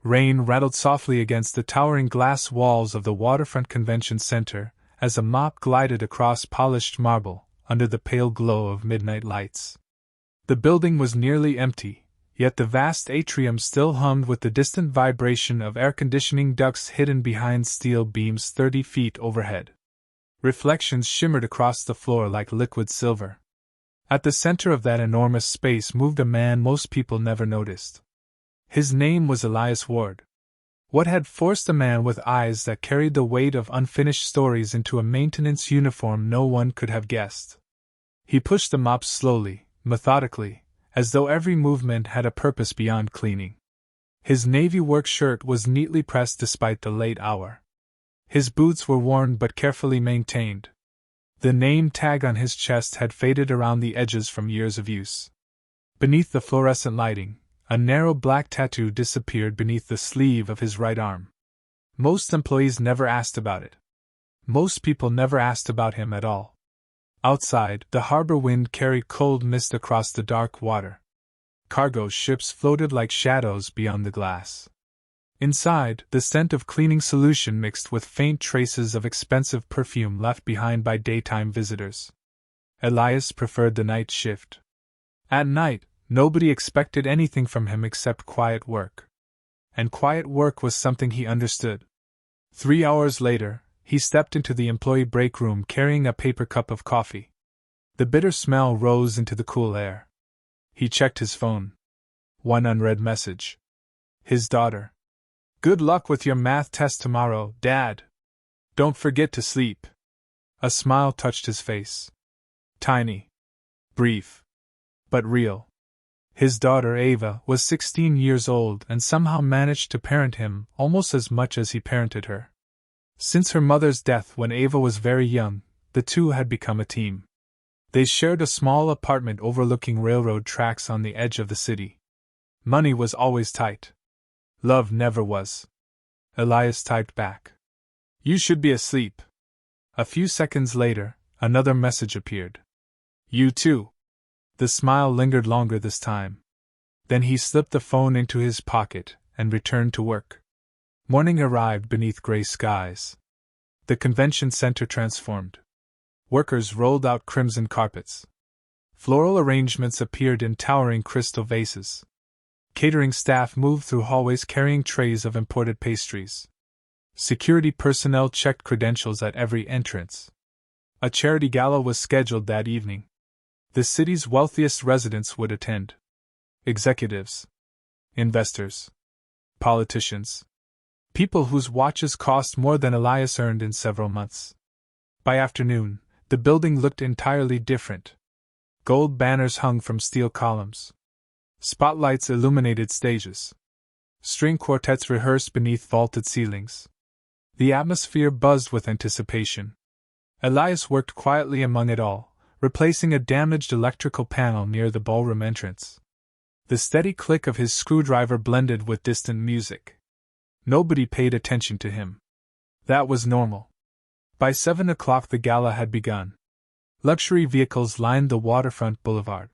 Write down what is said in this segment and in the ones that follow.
Rain rattled softly against the towering glass walls of the Waterfront Convention Center as a mop glided across polished marble under the pale glow of midnight lights. The building was nearly empty, yet the vast atrium still hummed with the distant vibration of air-conditioning ducts hidden behind steel beams 30 feet overhead. Reflections shimmered across the floor like liquid silver. At the center of that enormous space moved a man most people never noticed. His name was Elias Ward. What had forced a man with eyes that carried the weight of unfinished stories into a maintenance uniform no one could have guessed. He pushed the mop slowly, methodically, as though every movement had a purpose beyond cleaning. His navy work shirt was neatly pressed despite the late hour. His boots were worn but carefully maintained. The name tag on his chest had faded around the edges from years of use. Beneath the fluorescent lighting, a narrow black tattoo disappeared beneath the sleeve of his right arm. Most employees never asked about it. Most people never asked about him at all. Outside, the harbor wind carried cold mist across the dark water. Cargo ships floated like shadows beyond the glass. Inside, the scent of cleaning solution mixed with faint traces of expensive perfume left behind by daytime visitors. Elias preferred the night shift. At night, nobody expected anything from him except quiet work. And quiet work was something he understood. 3 hours later, he stepped into the employee break room carrying a paper cup of coffee. The bitter smell rose into the cool air. He checked his phone. One unread message. His daughter. "Good luck with your math test tomorrow, Dad. Don't forget to sleep." A smile touched his face. Tiny. Brief. But real. His daughter Ava was 16 years old and somehow managed to parent him almost as much as he parented her. Since her mother's death when Ava was very young, the two had become a team. They shared a small apartment overlooking railroad tracks on the edge of the city. Money was always tight. Love never was. Elias typed back. "You should be asleep." A few seconds later, another message appeared. "You too." The smile lingered longer this time. Then he slipped the phone into his pocket and returned to work. Morning arrived beneath gray skies. The convention center transformed. Workers rolled out crimson carpets. Floral arrangements appeared in towering crystal vases. Catering staff moved through hallways carrying trays of imported pastries. Security personnel checked credentials at every entrance. A charity gala was scheduled that evening. The city's wealthiest residents would attend. Executives. Investors. Politicians. People whose watches cost more than Elias earned in several months. By afternoon, the building looked entirely different. Gold banners hung from steel columns. Spotlights illuminated stages. String quartets rehearsed beneath vaulted ceilings. The atmosphere buzzed with anticipation. Elias worked quietly among it all, replacing a damaged electrical panel near the ballroom entrance. The steady click of his screwdriver blended with distant music. Nobody paid attention to him. That was normal. By 7 o'clock the gala had begun. Luxury vehicles lined the waterfront boulevard.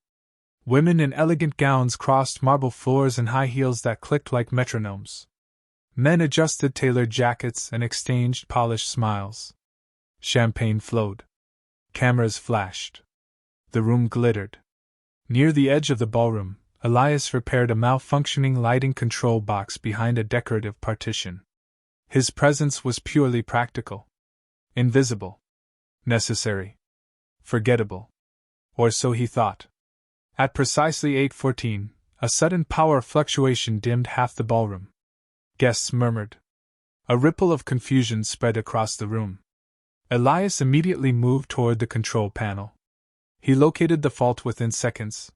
Women in elegant gowns crossed marble floors in high heels that clicked like metronomes. Men adjusted tailored jackets and exchanged polished smiles. Champagne flowed. Cameras flashed. The room glittered. Near the edge of the ballroom, Elias repaired a malfunctioning lighting control box behind a decorative partition. His presence was purely practical. Invisible. Necessary. Forgettable. Or so he thought. At precisely 8:14, a sudden power fluctuation dimmed half the ballroom. Guests murmured. A ripple of confusion spread across the room. Elias immediately moved toward the control panel. He located the fault within seconds.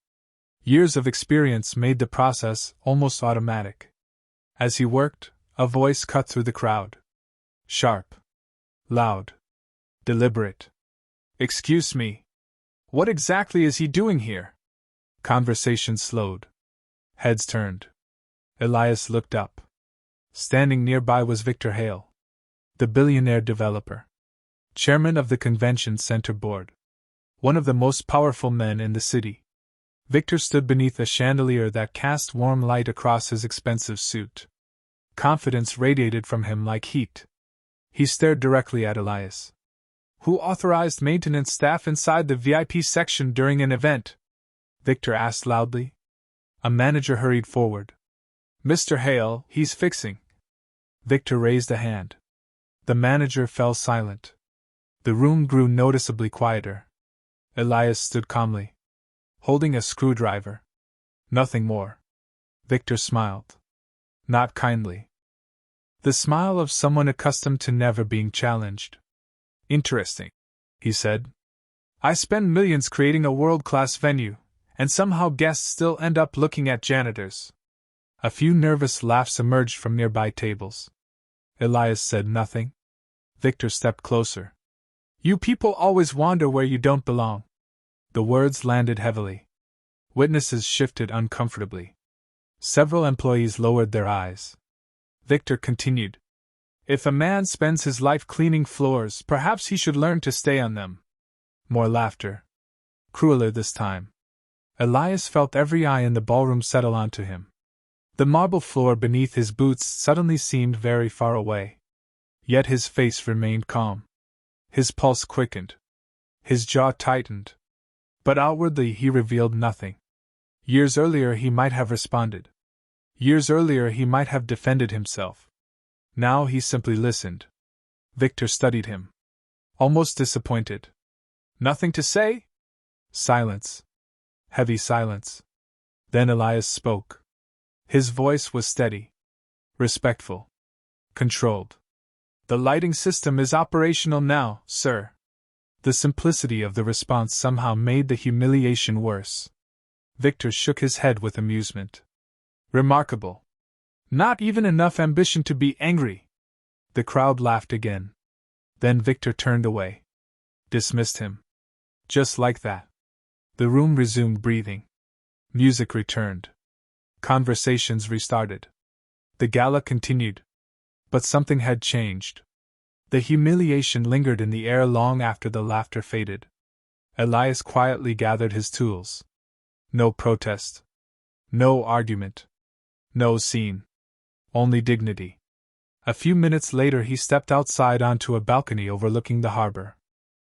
Years of experience made the process almost automatic. As he worked, a voice cut through the crowd. Sharp. Loud. Deliberate. "Excuse me. What exactly is he doing here?" Conversation slowed. Heads turned. Elias looked up. Standing nearby was Victor Hale, the billionaire developer, chairman of the Convention Center Board, one of the most powerful men in the city. Victor stood beneath a chandelier that cast warm light across his expensive suit. Confidence radiated from him like heat. He stared directly at Elias. Who authorized maintenance staff inside the VIP section during an event? Victor asked loudly. A manager hurried forward. Mr. Hale, he's fixing. Victor raised a hand. The manager fell silent. The room grew noticeably quieter. Elias stood calmly, holding a screwdriver. Nothing more. Victor smiled. Not kindly. The smile of someone accustomed to never being challenged. Interesting, he said. I spend millions creating a world-class venue, and somehow guests still end up looking at janitors. A few nervous laughs emerged from nearby tables. Elias said nothing. Victor stepped closer. You people always wander where you don't belong. The words landed heavily. Witnesses shifted uncomfortably. Several employees lowered their eyes. Victor continued. If a man spends his life cleaning floors, perhaps he should learn to stay on them. More laughter. Crueler this time. Elias felt every eye in the ballroom settle onto him. The marble floor beneath his boots suddenly seemed very far away. Yet his face remained calm. His pulse quickened. His jaw tightened. But outwardly he revealed nothing. Years earlier he might have responded. Years earlier he might have defended himself. Now he simply listened. Victor studied him. Almost disappointed. Nothing to say? Silence. Heavy silence. Then Elias spoke. His voice was steady. Respectful. Controlled. The lighting system is operational now, sir. The simplicity of the response somehow made the humiliation worse. Victor shook his head with amusement. Remarkable. Not even enough ambition to be angry. The crowd laughed again. Then Victor turned away. Dismissed him. Just like that. The room resumed breathing. Music returned. Conversations restarted. The gala continued. But something had changed. The humiliation lingered in the air long after the laughter faded. Elias quietly gathered his tools. No protest. No argument. No scene. Only dignity. A few minutes later he stepped outside onto a balcony overlooking the harbor.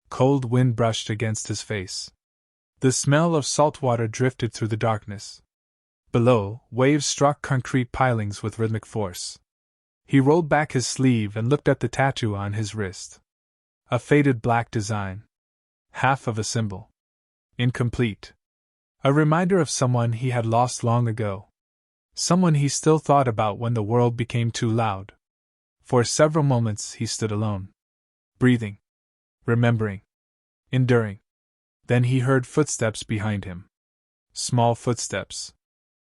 Cold wind brushed against his face. The smell of salt water drifted through the darkness. Below, waves struck concrete pilings with rhythmic force. He rolled back his sleeve and looked at the tattoo on his wrist. A faded black design. Half of a symbol. Incomplete. A reminder of someone he had lost long ago. Someone he still thought about when the world became too loud. For several moments he stood alone. Breathing. Remembering. Enduring. Then he heard footsteps behind him. Small footsteps.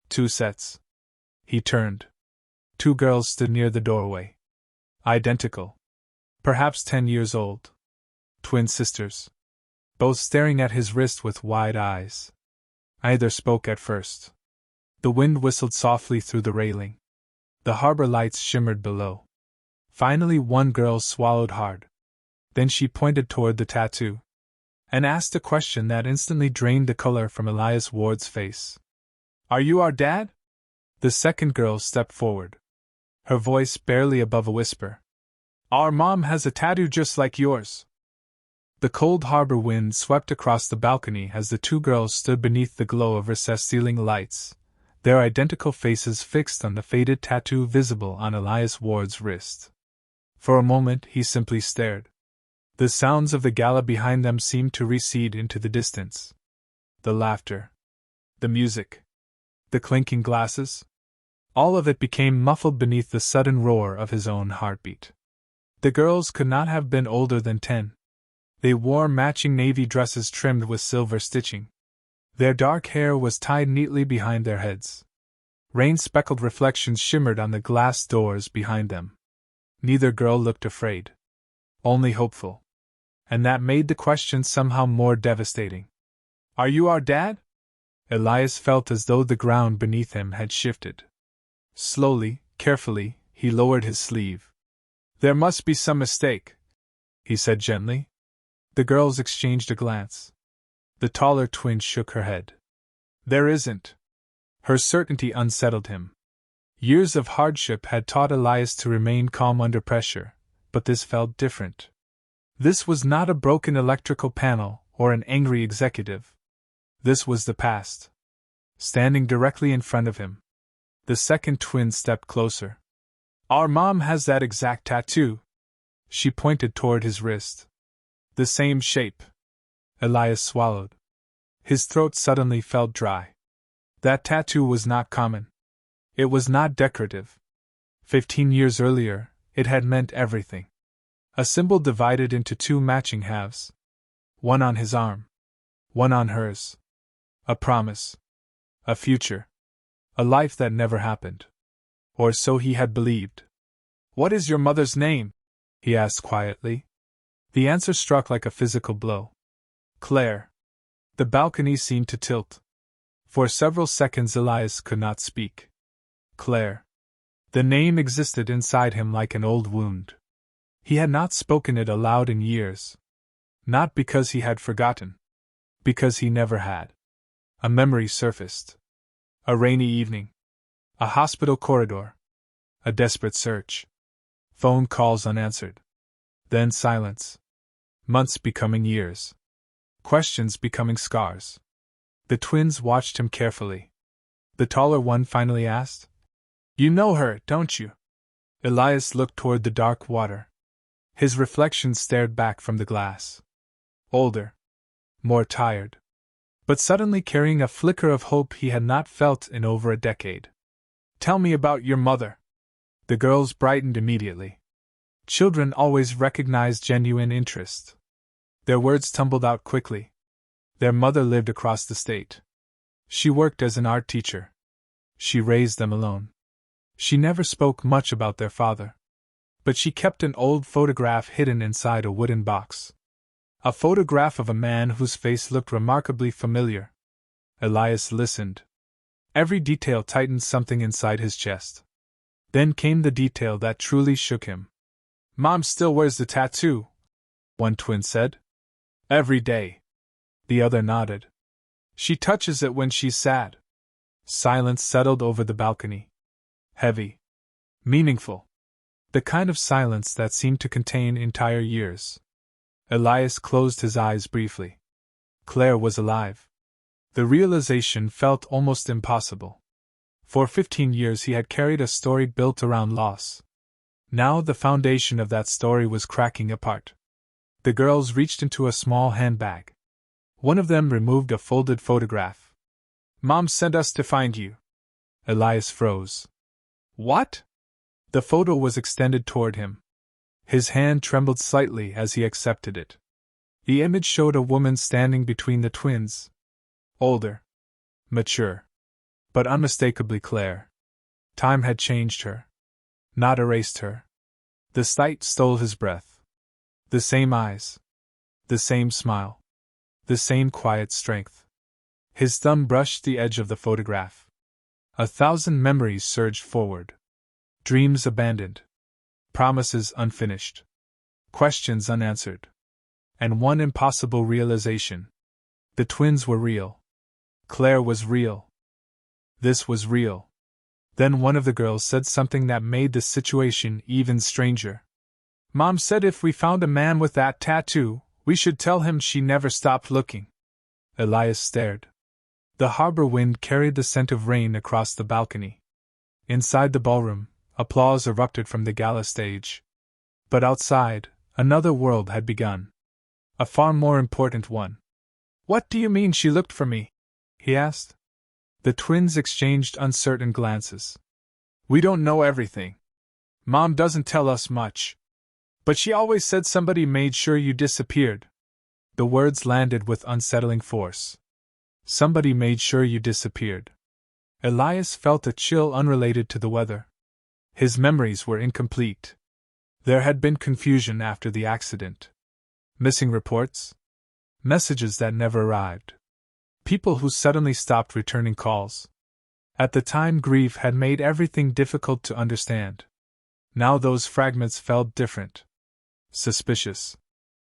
2 sets. He turned. 2 girls stood near the doorway. Identical. Perhaps 10 years old. Twin sisters. Both staring at his wrist with wide eyes. Neither spoke at first. The wind whistled softly through the railing. The harbor lights shimmered below. Finally one girl swallowed hard. Then she pointed toward the tattoo. And asked a question that instantly drained the color from Elias Ward's face. Are you our dad? The second girl stepped forward. Her voice barely above a whisper. Our mom has a tattoo just like yours. The cold harbor wind swept across the balcony as the 2 girls stood beneath the glow of recessed ceiling lights, their identical faces fixed on the faded tattoo visible on Elias Ward's wrist. For a moment he simply stared. The sounds of the gala behind them seemed to recede into the distance. The laughter. The music. The clinking glasses. All of it became muffled beneath the sudden roar of his own heartbeat. The girls could not have been older than 10. They wore matching navy dresses trimmed with silver stitching. Their dark hair was tied neatly behind their heads. Rain-speckled reflections shimmered on the glass doors behind them. Neither girl looked afraid. Only hopeful. And that made the question somehow more devastating. Are you our dad? Elias felt as though the ground beneath him had shifted. Slowly, carefully, he lowered his sleeve. There must be some mistake, he said gently. The girls exchanged a glance. The taller twin shook her head. There isn't. Her certainty unsettled him. Years of hardship had taught Elias to remain calm under pressure, but this felt different. This was not a broken electrical panel or an angry executive. This was the past. Standing directly in front of him. The second twin stepped closer. Our mom has that exact tattoo. She pointed toward his wrist. The same shape. Elias swallowed. His throat suddenly felt dry. That tattoo was not common. It was not decorative. 15 years earlier, it had meant everything. A symbol divided into two matching halves. One on his arm. One on hers. A promise. A future. A life that never happened. Or so he had believed. What is your mother's name? He asked quietly. The answer struck like a physical blow. Claire. The balcony seemed to tilt. For several seconds Elias could not speak. Claire. The name existed inside him like an old wound. He had not spoken it aloud in years. Not because he had forgotten. Because he never had. A memory surfaced. A rainy evening. A hospital corridor. A desperate search. Phone calls unanswered. Then silence. Months becoming years. Questions becoming scars. The twins watched him carefully. The taller one finally asked, You know her, don't you? Elias looked toward the dark water. His reflection stared back from the glass. Older. More tired. But suddenly carrying a flicker of hope he had not felt in over a decade. Tell me about your mother. The girls brightened immediately. Children always recognize genuine interest. Their words tumbled out quickly. Their mother lived across the state. She worked as an art teacher. She raised them alone. She never spoke much about their father. But she kept an old photograph hidden inside a wooden box. A photograph of a man whose face looked remarkably familiar. Elias listened. Every detail tightened something inside his chest. Then came the detail that truly shook him. Mom still wears the tattoo, one twin said. Every day. The other nodded. She touches it when she's sad. Silence settled over the balcony. Heavy. Meaningful. The kind of silence that seemed to contain entire years. Elias closed his eyes briefly. Claire was alive. The realization felt almost impossible. For 15 years he had carried a story built around loss. Now the foundation of that story was cracking apart. The girls reached into a small handbag. One of them removed a folded photograph. Mom sent us to find you. Elias froze. What? The photo was extended toward him. His hand trembled slightly as he accepted it. The image showed a woman standing between the twins. Older. Mature. But unmistakably Claire. Time had changed her. Not erased her. The sight stole his breath. The same eyes. The same smile. The same quiet strength. His thumb brushed the edge of the photograph. 1,000 memories surged forward. Dreams abandoned. Promises unfinished. Questions unanswered. And one impossible realization. The twins were real. Claire was real. This was real. Then one of the girls said something that made the situation even stranger. Mom said if we found a man with that tattoo, we should tell him she never stopped looking. Elias stared. The harbor wind carried the scent of rain across the balcony. Inside the ballroom, applause erupted from the gala stage. But outside, another world had begun. A far more important one. What do you mean she looked for me? He asked. The twins exchanged uncertain glances. We don't know everything. Mom doesn't tell us much. But she always said somebody made sure you disappeared. The words landed with unsettling force. Somebody made sure you disappeared. Elias felt a chill unrelated to the weather. His memories were incomplete. There had been confusion after the accident. Missing reports? Messages that never arrived. People who suddenly stopped returning calls. At the time, grief had made everything difficult to understand. Now those fragments felt different. Suspicious.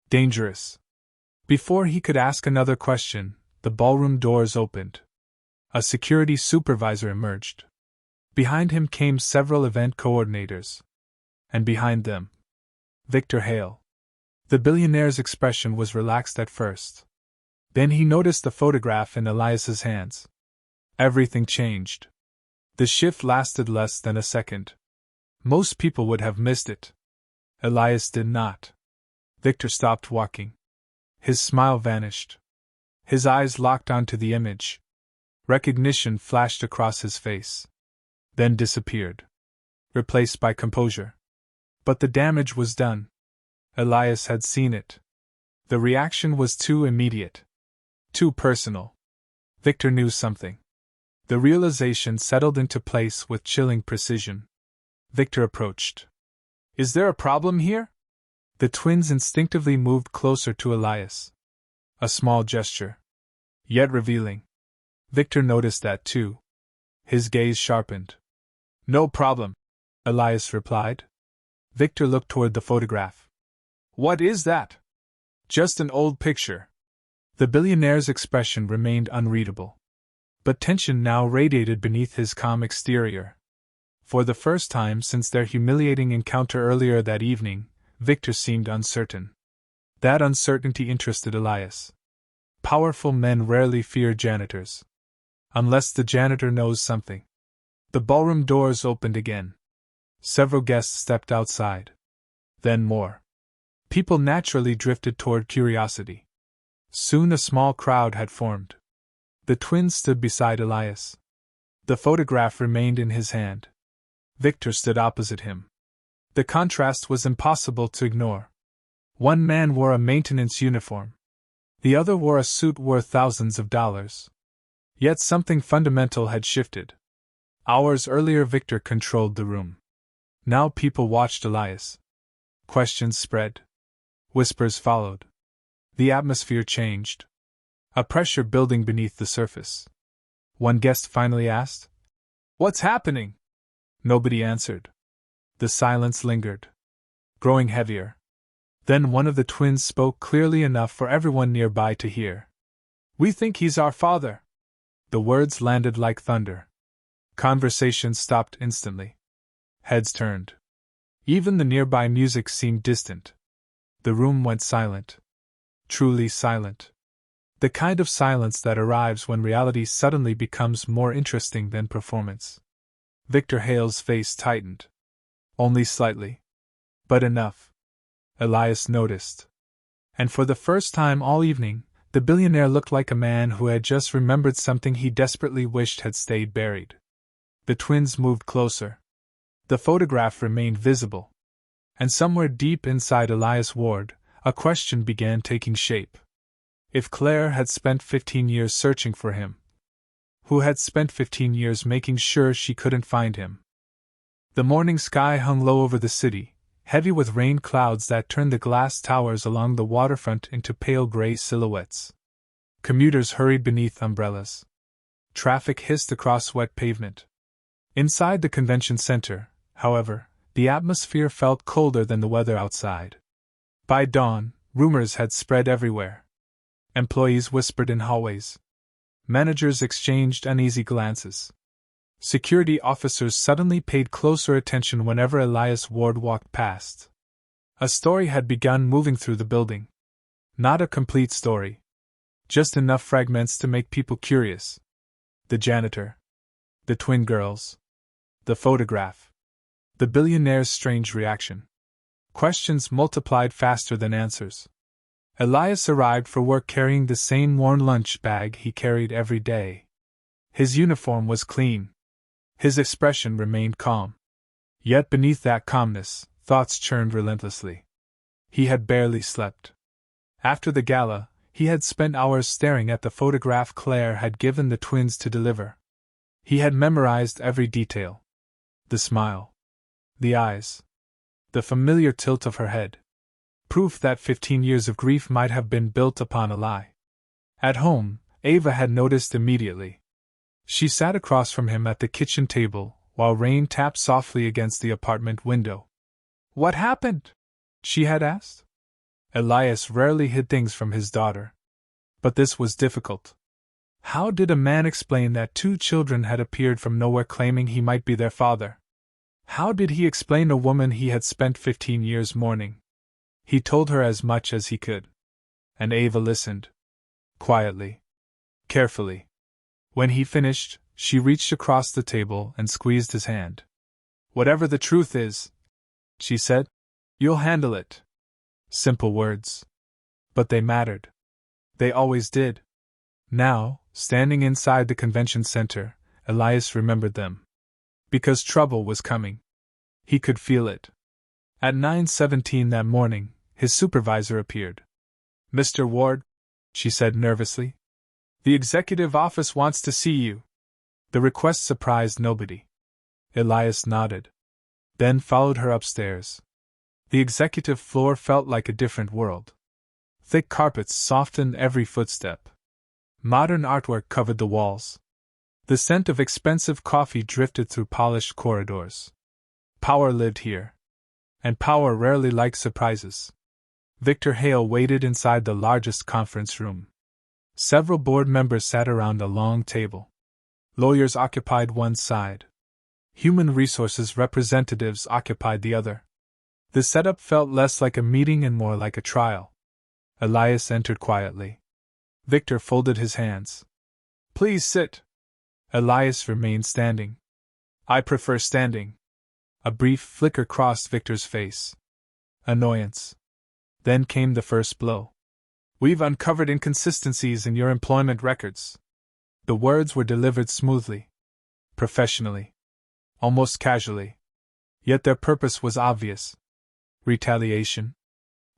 Dangerous. Before he could ask another question, the ballroom doors opened. A security supervisor emerged. Behind him came several event coordinators. And behind them, Victor Hale. The billionaire's expression was relaxed at first. Then he noticed the photograph in Elias's hands. Everything changed. The shift lasted less than a second. Most people would have missed it. Elias did not. Victor stopped walking. His smile vanished. His eyes locked onto the image. Recognition flashed across his face. Then disappeared. Replaced by composure. But the damage was done. Elias had seen it. The reaction was too immediate. Too personal. Victor knew something. The realization settled into place with chilling precision. Victor approached. Is there a problem here? The twins instinctively moved closer to Elias. A small gesture. Yet revealing. Victor noticed that too. His gaze sharpened. No problem, Elias replied. Victor looked toward the photograph. What is that? Just an old picture. The billionaire's expression remained unreadable. But tension now radiated beneath his calm exterior. For the first time since their humiliating encounter earlier that evening, Victor seemed uncertain. That uncertainty interested Elias. Powerful men rarely fear janitors. Unless the janitor knows something. The ballroom doors opened again. Several guests stepped outside. Then more. People naturally drifted toward curiosity. Soon a small crowd had formed. The twins stood beside Elias. The photograph remained in his hand. Victor stood opposite him. The contrast was impossible to ignore. One man wore a maintenance uniform. The other wore a suit worth thousands of dollars. Yet something fundamental had shifted. Hours earlier Victor controlled the room. Now people watched Elias. Questions spread. Whispers followed. The atmosphere changed. A pressure building beneath the surface. One guest finally asked, "What's happening?" Nobody answered. The silence lingered, growing heavier. Then one of the twins spoke clearly enough for everyone nearby to hear. "We think he's our father." The words landed like thunder. Conversation stopped instantly. Heads turned. Even the nearby music seemed distant. The room went silent. Truly silent. The kind of silence that arrives when reality suddenly becomes more interesting than performance. Victor Hale's face tightened. Only slightly. But enough. Elias noticed. And for the first time all evening, the billionaire looked like a man who had just remembered something he desperately wished had stayed buried. The twins moved closer. The photograph remained visible. And somewhere deep inside Elias Ward, a question began taking shape. If Claire had spent 15 years searching for him, who had spent 15 years making sure she couldn't find him? The morning sky hung low over the city, heavy with rain clouds that turned the glass towers along the waterfront into pale gray silhouettes. Commuters hurried beneath umbrellas. Traffic hissed across wet pavement. Inside the convention center, however, the atmosphere felt colder than the weather outside. By dawn, rumors had spread everywhere. Employees whispered in hallways. Managers exchanged uneasy glances. Security officers suddenly paid closer attention whenever Elias Ward walked past. A story had begun moving through the building. Not a complete story. Just enough fragments to make people curious. The janitor. The twin girls. The photograph. The billionaire's strange reaction. Questions multiplied faster than answers. Elias arrived for work carrying the same worn lunch bag he carried every day. His uniform was clean. His expression remained calm. Yet beneath that calmness, thoughts churned relentlessly. He had barely slept. After the gala, he had spent hours staring at the photograph Claire had given the twins to deliver. He had memorized every detail. The smile. The eyes. The familiar tilt of her head. Proof that 15 years of grief might have been built upon a lie. At home, Ava had noticed immediately. She sat across from him at the kitchen table, while rain tapped softly against the apartment window. "What happened?" she had asked. Elias rarely hid things from his daughter. But this was difficult. How did a man explain that two children had appeared from nowhere claiming he might be their father? How did he explain a woman he had spent 15 years mourning? He told her as much as he could. And Ava listened. Quietly. Carefully. When he finished, she reached across the table and squeezed his hand. Whatever the truth is, she said, you'll handle it. Simple words. But they mattered. They always did. Now, standing inside the convention center, Elias remembered them. Because trouble was coming. He could feel it. At 9:17 that morning, his supervisor appeared. Mr. Ward, she said nervously. The executive office wants to see you. The request surprised nobody. Elias nodded. Then followed her upstairs. The executive floor felt like a different world. Thick carpets softened every footstep. Modern artwork covered the walls. The scent of expensive coffee drifted through polished corridors. Power lived here. And power rarely liked surprises. Victor Hale waited inside the largest conference room. Several board members sat around a long table. Lawyers occupied one side. Human resources representatives occupied the other. The setup felt less like a meeting and more like a trial. Elias entered quietly. Victor folded his hands. Please sit. Elias remained standing. I prefer standing. A brief flicker crossed Victor's face. Annoyance. Then came the first blow. We've uncovered inconsistencies in your employment records. The words were delivered smoothly. Professionally. Almost casually. Yet their purpose was obvious. Retaliation.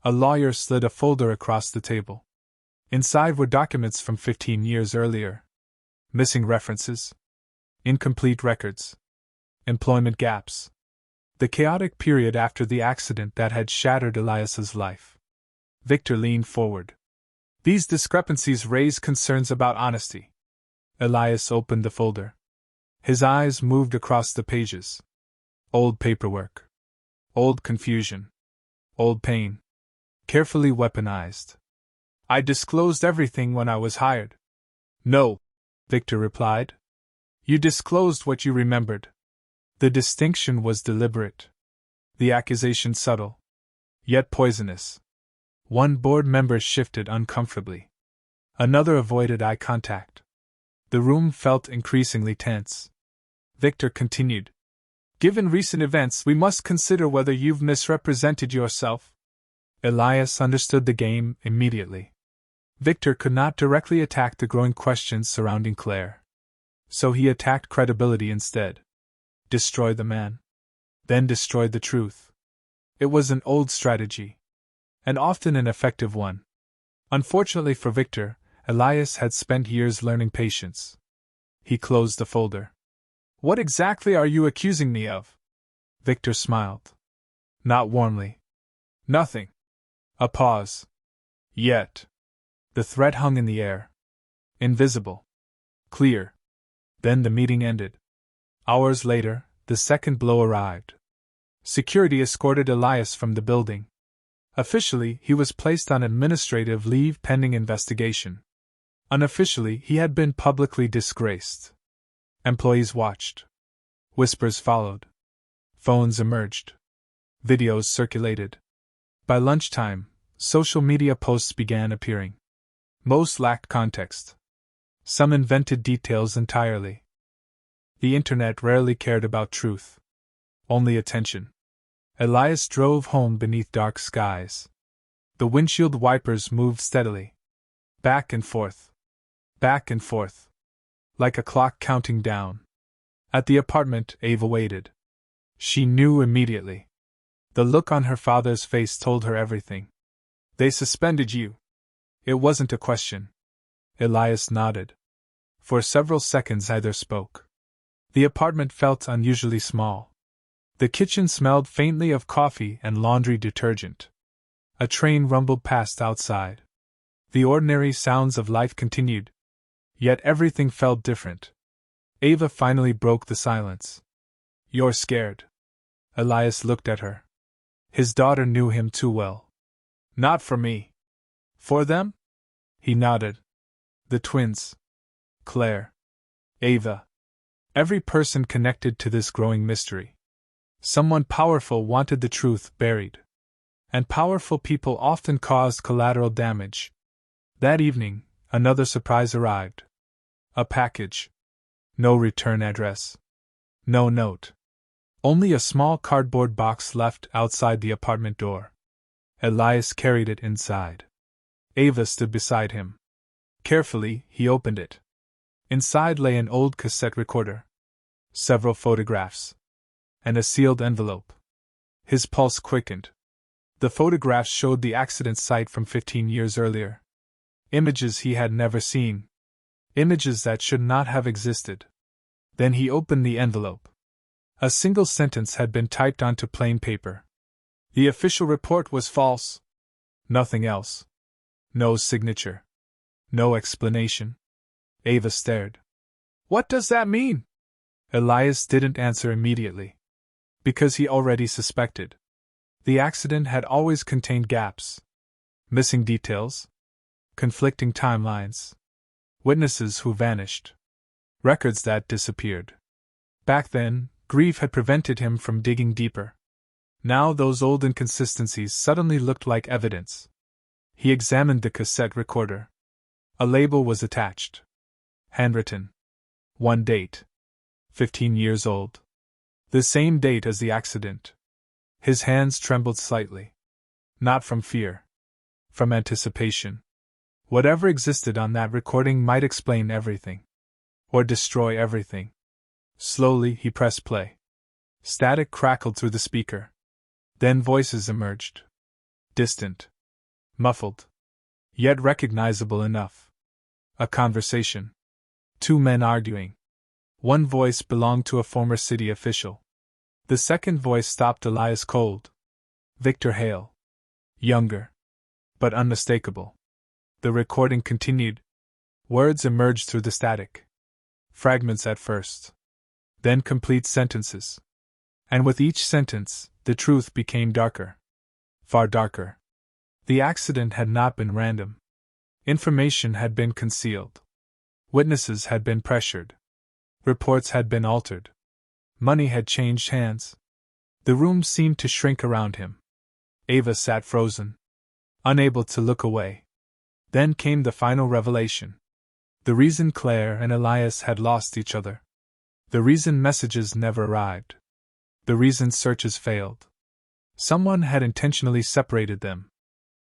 A lawyer slid a folder across the table. Inside were documents from 15 years earlier. Missing references. Incomplete records. Employment gaps. The chaotic period after the accident that had shattered Elias's life. Victor leaned forward. These discrepancies raise concerns about honesty. Elias opened the folder. His eyes moved across the pages. Old paperwork. Old confusion. Old pain. Carefully weaponized. I disclosed everything when I was hired. No, Victor replied. You disclosed what you remembered. The distinction was deliberate. The accusation subtle. Yet poisonous. One board member shifted uncomfortably. Another avoided eye contact. The room felt increasingly tense. Victor continued. Given recent events, we must consider whether you've misrepresented yourself. Elias understood the game immediately. Victor could not directly attack the growing questions surrounding Claire. So he attacked credibility instead. Destroy the man. Then destroyed the truth. It was an old strategy. And often an effective one. Unfortunately for Victor, Elias had spent years learning patience. He closed the folder. What exactly are you accusing me of? Victor smiled. Not warmly. Nothing. A pause. Yet. The threat hung in the air. Invisible. Clear. Then the meeting ended. Hours later, the second blow arrived. Security escorted Elias from the building. Officially, he was placed on administrative leave pending investigation. Unofficially, he had been publicly disgraced. Employees watched. Whispers followed. Phones emerged. Videos circulated. By lunchtime, social media posts began appearing. Most lacked context. Some invented details entirely. The internet rarely cared about truth. Only attention. Elias drove home beneath dark skies. The windshield wipers moved steadily. Back and forth. Back and forth. Like a clock counting down. At the apartment, Ava waited. She knew immediately. The look on her father's face told her everything. They suspended you. It wasn't a question. Elias nodded. For several seconds neither spoke. The apartment felt unusually small. The kitchen smelled faintly of coffee and laundry detergent. A train rumbled past outside. The ordinary sounds of life continued. Yet everything felt different. Ava finally broke the silence. You're scared. Elias looked at her. His daughter knew him too well. Not for me. For them? He nodded. The twins. Claire. Ava. Every person connected to this growing mystery. Someone powerful wanted the truth buried. And powerful people often caused collateral damage. That evening, another surprise arrived. A package. No return address. No note. Only a small cardboard box left outside the apartment door. Elias carried it inside. Ava stood beside him. Carefully, he opened it. Inside lay an old cassette recorder, several photographs, and a sealed envelope. His pulse quickened. The photographs showed the accident site from 15 years earlier. Images he had never seen. Images that should not have existed. Then he opened the envelope. A single sentence had been typed onto plain paper. The official report was false. Nothing else. No signature. No explanation. Ava stared. What does that mean? Elias didn't answer immediately. Because he already suspected. The accident had always contained gaps. Missing details. Conflicting timelines. Witnesses who vanished. Records that disappeared. Back then, grief had prevented him from digging deeper. Now those old inconsistencies suddenly looked like evidence. He examined the cassette recorder. A label was attached. Handwritten. One date. 15 years old. The same date as the accident. His hands trembled slightly. Not from fear. From anticipation. Whatever existed on that recording might explain everything. Or destroy everything. Slowly, he pressed play. Static crackled through the speaker. Then voices emerged. Distant. Muffled. Yet recognizable enough. A conversation. Two men arguing. One voice belonged to a former city official. The second voice stopped Elias cold. Victor Hale. Younger. But unmistakable. The recording continued. Words emerged through the static. Fragments at first. Then complete sentences. And with each sentence, the truth became darker. Far darker. The accident had not been random. Information had been concealed. Witnesses had been pressured. Reports had been altered. Money had changed hands. The room seemed to shrink around him. Ava sat frozen, unable to look away. Then came the final revelation. The reason Claire and Elias had lost each other. The reason messages never arrived. The reason searches failed. Someone had intentionally separated them.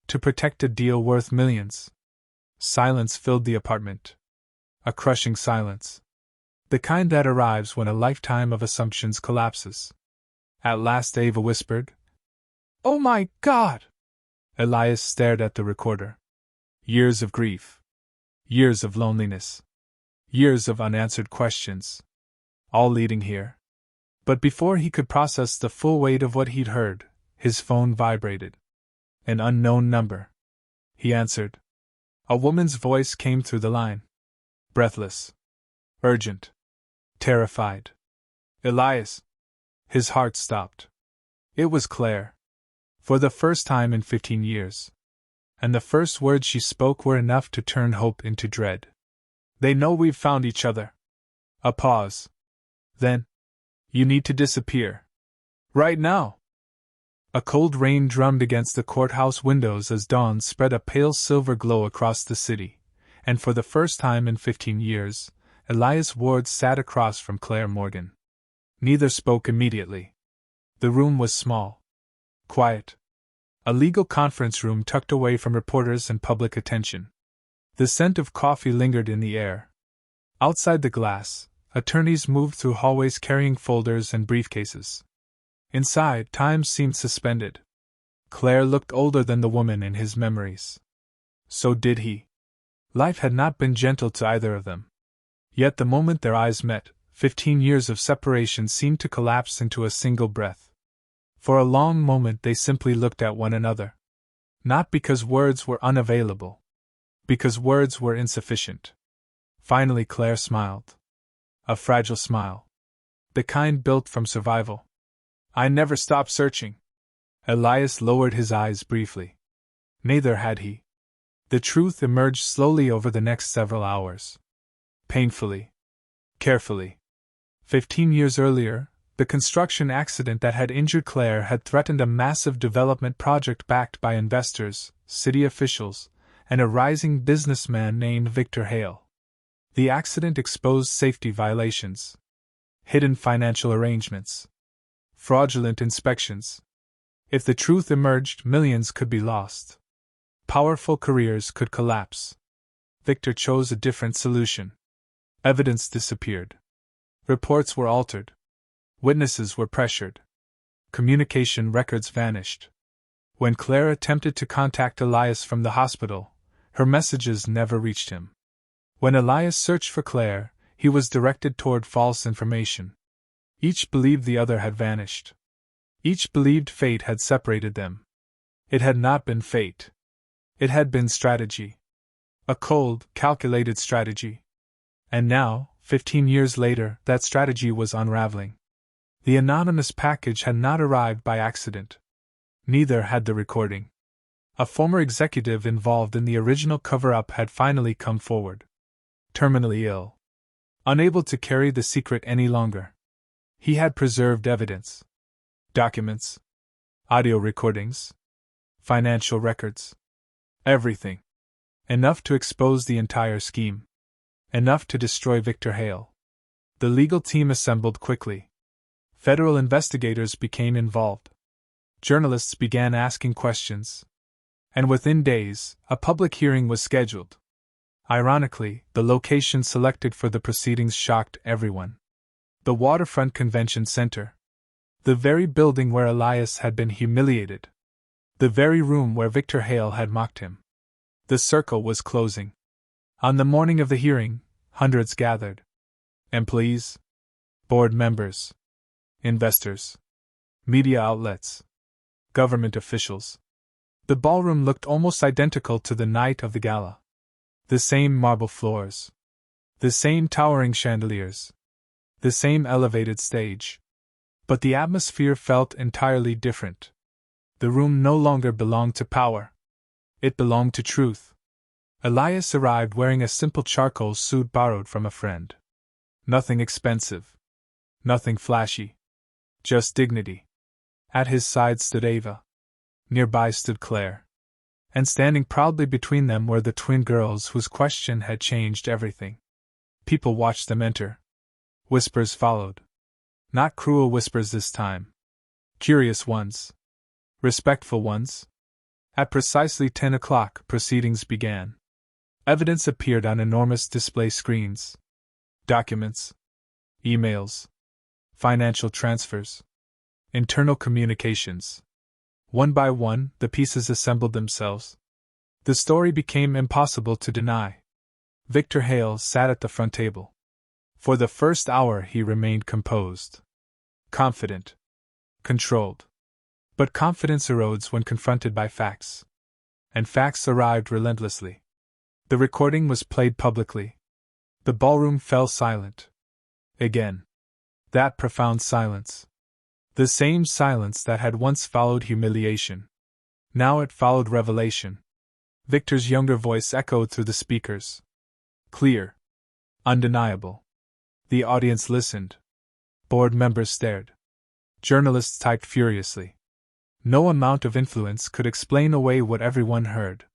To protect a deal worth millions. Silence filled the apartment. A crushing silence. The kind that arrives when a lifetime of assumptions collapses. At last Ava whispered, "Oh my God!" Elias stared at the recorder. Years of grief. Years of loneliness. Years of unanswered questions. All leading here. But before he could process the full weight of what he'd heard, his phone vibrated. An unknown number. He answered. A woman's voice came through the line. Breathless. Urgent. Terrified. Elias. His heart stopped. It was Claire. For the first time in 15 years. And the first words she spoke were enough to turn hope into dread. They know we've found each other. A pause. Then. You need to disappear. Right now. A cold rain drummed against the courthouse windows as dawn spread a pale silver glow across the city, and for the first time in 15 years, Elias Ward sat across from Claire Morgan. Neither spoke immediately. The room was small. Quiet. A legal conference room tucked away from reporters and public attention. The scent of coffee lingered in the air. Outside the glass, attorneys moved through hallways carrying folders and briefcases. Inside, time seemed suspended. Claire looked older than the woman in his memories. So did he. Life had not been gentle to either of them. Yet the moment their eyes met, 15 years of separation seemed to collapse into a single breath. For a long moment they simply looked at one another. Not because words were unavailable. Because words were insufficient. Finally Claire smiled. A fragile smile. The kind built from survival. I never stopped searching. Elias lowered his eyes briefly. Neither had he. The truth emerged slowly over the next several hours. Painfully. Carefully. 15 years earlier, the construction accident that had injured Claire had threatened a massive development project backed by investors, city officials, and a rising businessman named Victor Hale. The accident exposed safety violations, hidden financial arrangements, fraudulent inspections. If the truth emerged, millions could be lost. Powerful careers could collapse. Victor chose a different solution. Evidence disappeared. Reports were altered. Witnesses were pressured. Communication records vanished. When Claire attempted to contact Elias from the hospital, her messages never reached him. When Elias searched for Claire, he was directed toward false information. Each believed the other had vanished. Each believed fate had separated them. It had not been fate. It had been strategy. A cold, calculated strategy. And now, 15 years later, that strategy was unraveling. The anonymous package had not arrived by accident. Neither had the recording. A former executive involved in the original cover-up had finally come forward. Terminally ill. Unable to carry the secret any longer. He had preserved evidence. Documents. Audio recordings. Financial records. Everything. Enough to expose the entire scheme. Enough to destroy Victor Hale. The legal team assembled quickly. Federal investigators became involved. Journalists began asking questions. And within days, a public hearing was scheduled. Ironically, the location selected for the proceedings shocked everyone. The Waterfront Convention Center. The very building where Elias had been humiliated. The very room where Victor Hale had mocked him. The circle was closing. On the morning of the hearing, hundreds gathered. Employees, board members, investors, media outlets, government officials. The ballroom looked almost identical to the night of the gala. The same marble floors. The same towering chandeliers. The same elevated stage. But the atmosphere felt entirely different. The room no longer belonged to power. It belonged to truth. Elias arrived wearing a simple charcoal suit borrowed from a friend. Nothing expensive. Nothing flashy. Just dignity. At his side stood Ava. Nearby stood Claire. And standing proudly between them were the twin girls whose question had changed everything. People watched them enter. Whispers followed. Not cruel whispers this time. Curious ones. Respectful ones. At precisely 10 o'clock, proceedings began. Evidence appeared on enormous display screens. Documents. Emails. Financial transfers. Internal communications. One by one, the pieces assembled themselves. The story became impossible to deny. Victor Hale sat at the front table. For the first hour he remained composed. Confident. Controlled. But confidence erodes when confronted by facts. And facts arrived relentlessly. The recording was played publicly. The ballroom fell silent. Again. That profound silence. The same silence that had once followed humiliation. Now it followed revelation. Victor's younger voice echoed through the speakers. Clear. Undeniable. The audience listened. Board members stared. Journalists typed furiously. No amount of influence could explain away what everyone heard.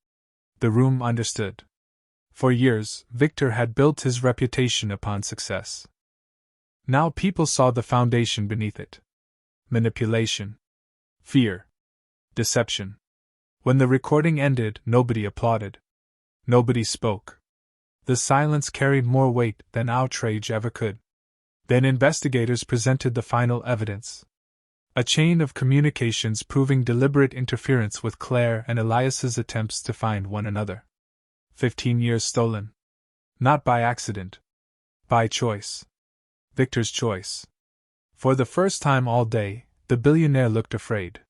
The room understood. For years, Victor had built his reputation upon success. Now people saw the foundation beneath it. Manipulation. Fear. Deception. When the recording ended, nobody applauded. Nobody spoke. The silence carried more weight than outrage ever could. Then investigators presented the final evidence. A chain of communications proving deliberate interference with Claire and Elias's attempts to find one another. 15 years stolen. Not by accident. By choice. Victor's choice. For the first time all day, the billionaire looked afraid.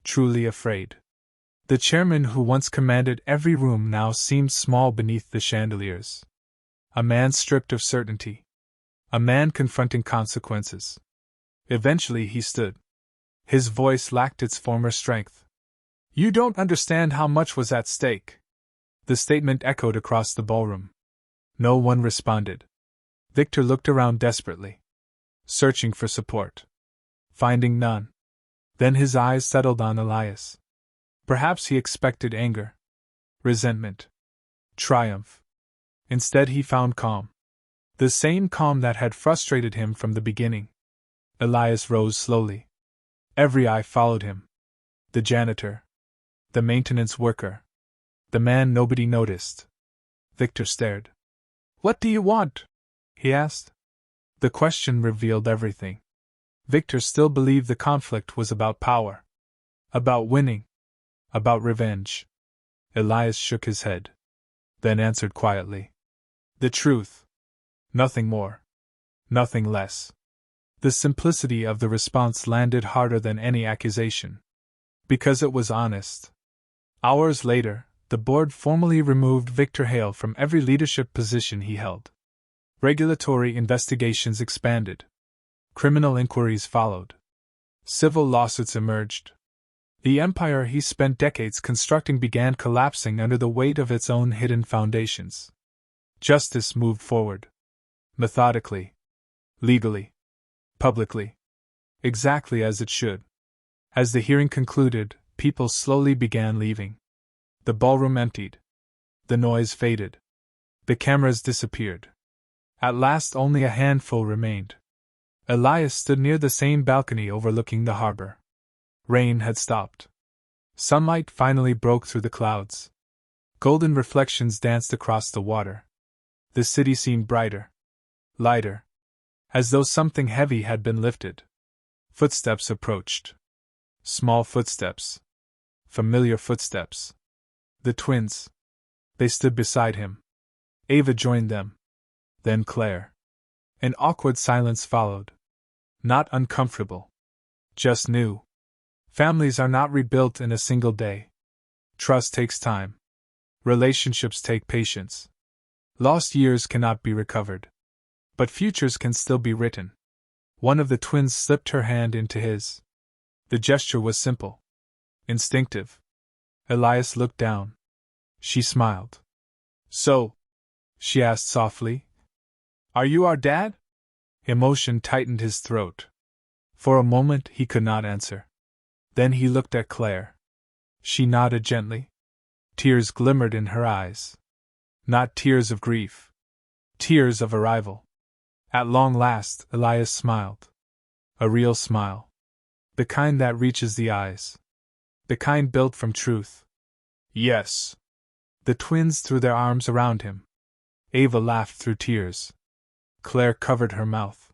Truly afraid. The chairman who once commanded every room now seemed small beneath the chandeliers. A man stripped of certainty. A man confronting consequences. Eventually he stood. His voice lacked its former strength. You don't understand how much was at stake. The statement echoed across the ballroom. No one responded. Victor looked around desperately, searching for support. Finding none. Then his eyes settled on Elias. Perhaps he expected anger, resentment, triumph. Instead, he found calm. The same calm that had frustrated him from the beginning. Elias rose slowly. Every eye followed him. The janitor, the maintenance worker, the man nobody noticed. Victor stared. "What do you want?" he asked. The question revealed everything. Victor still believed the conflict was about power, about winning, about revenge. Elias shook his head, then answered quietly. "The truth. Nothing more. Nothing less." The simplicity of the response landed harder than any accusation. Because it was honest. Hours later, the board formally removed Victor Hale from every leadership position he held. Regulatory investigations expanded. Criminal inquiries followed. Civil lawsuits emerged. The empire he spent decades constructing began collapsing under the weight of its own hidden foundations. Justice moved forward. Methodically. Legally. Publicly. Exactly as it should. As the hearing concluded, people slowly began leaving. The ballroom emptied. The noise faded. The cameras disappeared. At last only a handful remained. Elias stood near the same balcony overlooking the harbor. Rain had stopped. Sunlight finally broke through the clouds. Golden reflections danced across the water. The city seemed brighter, lighter, as though something heavy had been lifted. Footsteps approached. Small footsteps. Familiar footsteps. The twins. They stood beside him. Ava joined them. Then Claire. An awkward silence followed. Not uncomfortable. Just new. Families are not rebuilt in a single day. Trust takes time. Relationships take patience. Lost years cannot be recovered. But futures can still be written. One of the twins slipped her hand into his. The gesture was simple. Instinctive. Elias looked down. She smiled. "So?" she asked softly. "Are you our dad?" Emotion tightened his throat. For a moment he could not answer. Then he looked at Claire. She nodded gently. Tears glimmered in her eyes. Not tears of grief. Tears of arrival. At long last, Elias smiled. A real smile. The kind that reaches the eyes. The kind built from truth. "Yes." The twins threw their arms around him. Ava laughed through tears. Claire covered her mouth.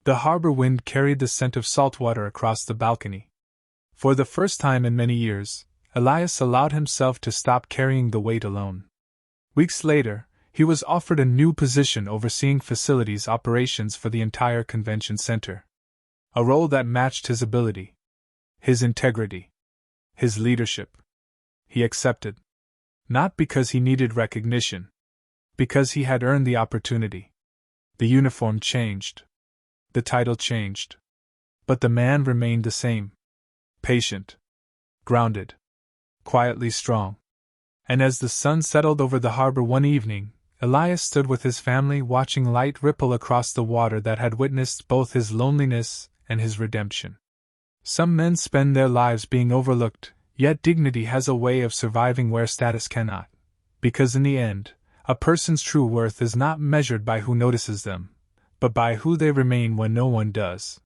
The harbor wind carried the scent of salt water across the balcony. For the first time in many years, Elias allowed himself to stop carrying the weight alone. Weeks later, he was offered a new position overseeing facilities operations for the entire convention center. A role that matched his ability, his integrity, his leadership. He accepted. Not because he needed recognition. Because he had earned the opportunity. The uniform changed. The title changed. But the man remained the same. Patient. Grounded. Quietly strong. And as the sun settled over the harbor one evening, Elias stood with his family watching light ripple across the water that had witnessed both his loneliness and his redemption. Some men spend their lives being overlooked, yet dignity has a way of surviving where status cannot. Because in the end, a person's true worth is not measured by who notices them, but by who they remain when no one does.